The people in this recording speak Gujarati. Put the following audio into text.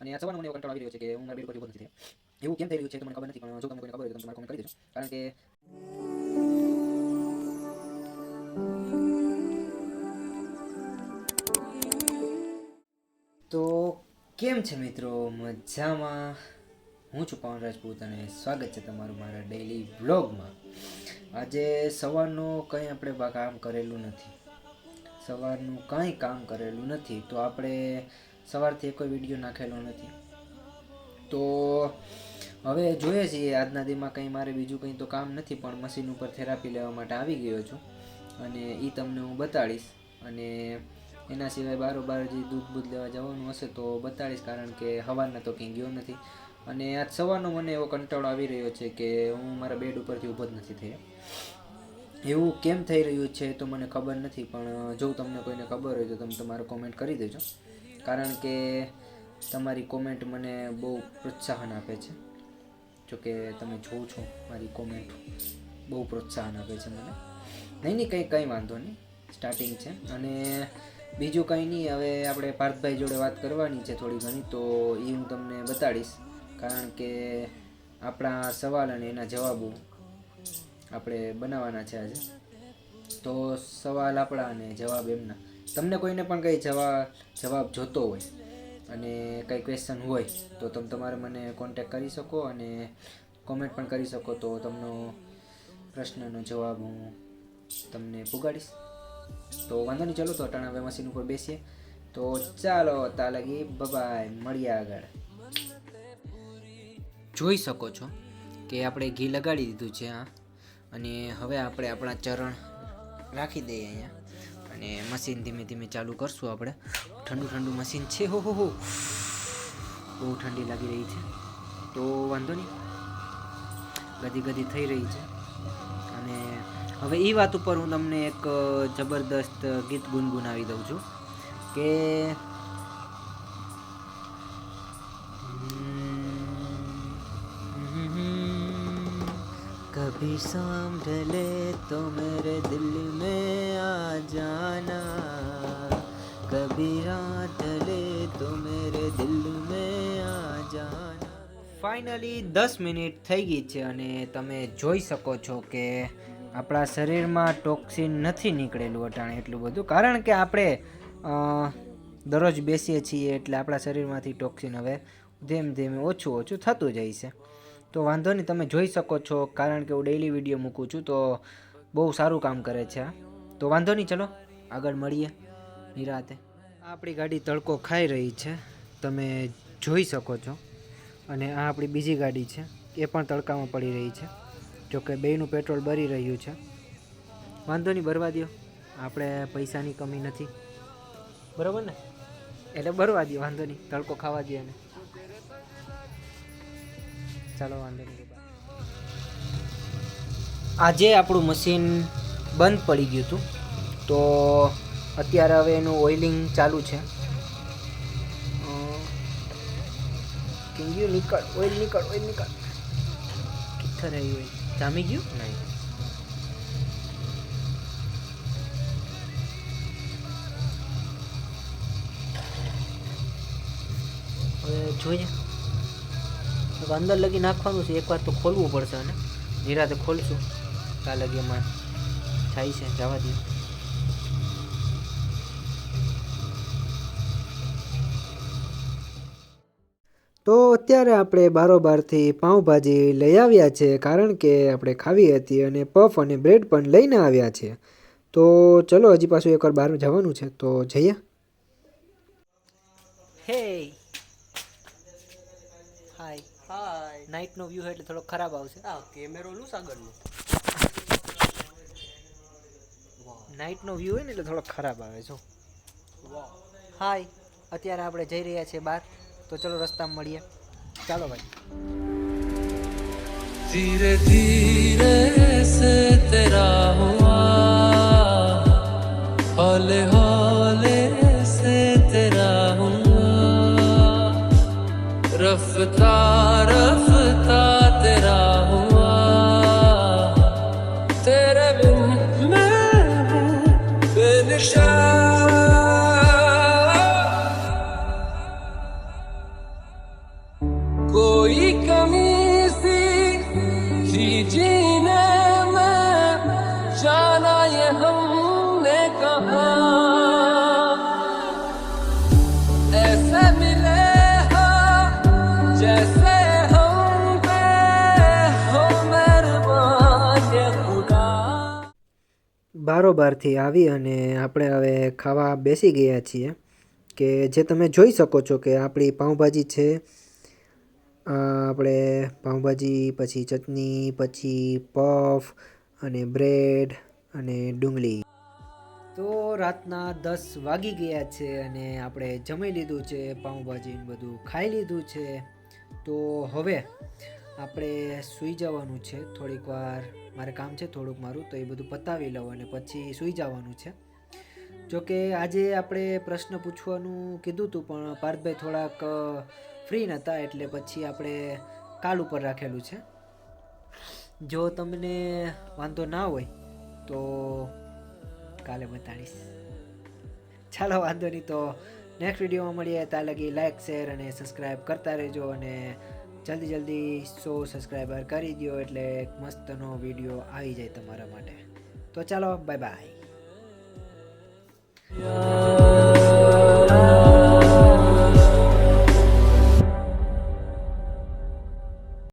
અને આ સવારનો મને એવો કંટાળો આવી રહ્યો છે કે હું મારા બેડ પરથી ઊભો નથી થયો. એવું કેમ થઈ રહ્યું છે તો મને ખબર નથી, પણ જો તમને કોઈને ખબર હોય તો તમે તમારે કોમેન્ટ કરી દેજો. કારણ કે તો કેમ છે મિત્રો, મજામાં? હું છું પવન રાજપૂત અને સ્વાગત છે તમારું મારા ડેઈલી વ્લોગમાં. આજે સવારનું કંઈ આપણે કામ કરેલું નથી, સવારનું કાંઈ કામ કરેલું નથી, તો આપણે સવારથી કોઈ વિડીયો નાખેલો નથી. તો હવે જોઈએ છીએ આજના દીમાં કંઈ મારે બીજું કંઈ તો કામ નથી, પણ મશીન ઉપર થેરાપી લેવા માટે આવી ગયો છું અને એ તમને હું બતાડીશ. અને એના સિવાય બારોબાર જે દૂધ લેવા જવાનું હશે તો બતાડીશ, કારણ કે સવારના તો ક્યાંય ગયો નથી. અને આજ સવારનો મને એવો કંટાળો આવી રહ્યો છે કે હું મારા બેડ ઉપરથી ઊભો જ નથી થયો. એવું કેમ થઈ રહ્યું છે તો મને ખબર નથી, પણ જો તમને કોઈને ખબર હોય તો તમે તમારો કોમેન્ટ કરી દેજો, કારણ કે તમારી કોમેન્ટ મને બહુ પ્રોત્સાહન આપે છે. જોકે તમે જોવો છો મારી કોમેન્ટ બહુ પ્રોત્સાહન આપે છે મને. નહીં કંઈ વાંધો નહીં, સ્ટાર્ટિંગ છે. અને બીજું કંઈ નહીં, હવે આપણે પાર્થભાઈ જોડે વાત કરવાની છે થોડી ઘણી, તો એ હું તમને બતાડીશ, કારણ કે આપણા સવાલ અને એના જવાબો આપણે બનાવવાના છે આજે. તો સવાલ આપણા અને જવાબ એમના. તમને કોઈને પણ કંઈ જવાબ જોતો હોય અને કંઈ ક્વેશ્ચન હોય તો તમે તમારે મને કોન્ટેક્ટ કરી શકો અને કોમેન્ટ પણ કરી શકો, તો તમને પ્રશ્નનો જવાબ હું તમને પુગાડીશ. તો વાંધો નહીં, ચલો તો અટાણા હવે મશીન ઉપર બેસીએ. તો ચાલો તા લગી, બાય, મળીએ આગળ. જોઈ શકો છો કે આપણે ઘી લગાડી દીધું છે આ, અને હવે આપણે આપણા ચરણ રાખી દઈએ અહીંયા અને મશીન ધીમે ધીમે ચાલુ કરશું. આપણે ઠંડુ મશીન છે, હો બહુ ઠંડી લાગી રહી છે, તો વાંધો નહીં, ગદી થઈ રહી છે. અને હવે એ વાત ઉપર હું તમને એક જબરદસ્ત ગીત ગુનગુનાવી દઉં છું કે कभी सांभल ले तो मेरे दिल में आ जाना, कभी रात ले तो मेरे दिल में आ जाना. ફાઇનલી 10 મિનિટ થઈ ગઈ છે અને તમે જોઈ શકો છો કે આપણા શરીરમાં ટોક્સિન નથી નીકળેલું અટાણે એટલું બધું, કારણ કે આપણે દરરોજ બેસીએ છીએ એટલે આપણા શરીરમાંથી ટોક્સિન હવે ધીમે ધીમે ઓછું થતું જાય છે. તો વાંધો નહીં, તમે જોઈ શકો છો, કારણ કે હું ડેઈલી વિડીયો મૂકું છું તો બહુ સારું કામ કરે છે આ. તો વાંધો નહીં, ચલો આગળ મળીએ નિરાતે. આપણી ગાડી તડકો ખાઈ રહી છે, તમે જોઈ શકો છો. અને આ આપણી બીજી ગાડી છે, એ પણ તડકામાં પડી રહી છે. જોકે બેયનું પેટ્રોલ બળી રહ્યું છે. વાંધો નહીં, ભરવા દો, આપણે પૈસાની કમી નથી, બરાબર ને? એટલે ભરવા દો, વાંધો નહીં, તડકો ખાવા દો એને. ચાલો વાંધો નહીં. આજે આપણું મશીન બંધ પડી ગયું હતું, તો અત્યારે હવે એનું ઓઇલિંગ ચાલુ છે. નીકળ, ઓઇલ નીકળ. કિથર રહ્યું હોય, જામી ગયું નહીં. હવે જોઈએ, અંદર લગી નાખવાનું છે. એકવાર તો ખોલવું પડશે અને નિરાતે ખોલશું. ત્યાં લગી એમાં થાય છે, જવા દઈએ. તો અત્યારે આપણે બારોબારથી પાઉંભાજી લઈ આવ્યા છે, કારણ કે આપણે ખાવી હતી, અને પફ અને બ્રેડ પણ લઈને આવ્યા છે. તો ચલો, હજી પાછું એકવાર બહાર જવાનું છે, તો જઈએ. હે હાય નાઇટનો વ્યૂ એટલે થોડો ખરાબ આવશે. કેમેરો નું સાગરનું નાઇટનો વ્યૂ હોય ને એટલે થોડો ખરાબ આવે છે. હાય, અત્યારે આપણે જઈ રહ્યા છીએ બહાર, તો ચલો રસ્તામાં મળીએ. ચાલો ભાઈ. धीरे धीरे से तेरा हुआ, हौले हौले से तेरा हुआ, रफ्ता रफ्ता तेरा हुआ, तेरे बिन मैं बेनिशान. कोई कमी सी जी जीने में जाना ये हमने कहा ऐसे मिले हो जैसे हम पे हो मेहरबान ये खुदा। બારોબારથી આવી અને આપણે હવે ખાવા બેસી ગયા છીએ કે જે તમે જોઈ શકો છો કે આપણી પાઉંભાજી છે. આપણે પાઉંભાજી, પછી ચટણી, પછી પફ અને બ્રેડ અને ડુંગળી. તો રાતના 10 વાગી ગયા છે અને આપણે જમી લીધું છે, પાઉંભાજી બધું ખાઈ લીધું છે. તો હવે આપણે સૂઈ જવાનું છે. થોડીક વાર મારે કામ છે થોડુંક મારું, તો એ બધું પતાવી લઉં અને પછી સૂઈ જવાનું છે. જોકે આજે આપણે પ્રશ્ન પૂછવાનું કીધું હતું પણ પાર્થભાઈ થોડાક ફ્રી નહોતા એટલે પછી આપણે કાલ ઉપર રાખેલું છે. જો તમને વાંધો ના હોય તો કાલે બતાડીશ. ચાલો વાંધો નહીં, તો નેક્સ્ટ વિડીયોમાં મળીએ. ત્યાં લગી લાઇક, શેર અને સબસ્ક્રાઈબ કરતા રહેજો અને જલ્દી 100 સબસ્ક્રાઈબર કરી દો એટલે એક મસ્તનો વિડીયો આવી જાય તમારા માટે. તો ચાલો, બાય બાય.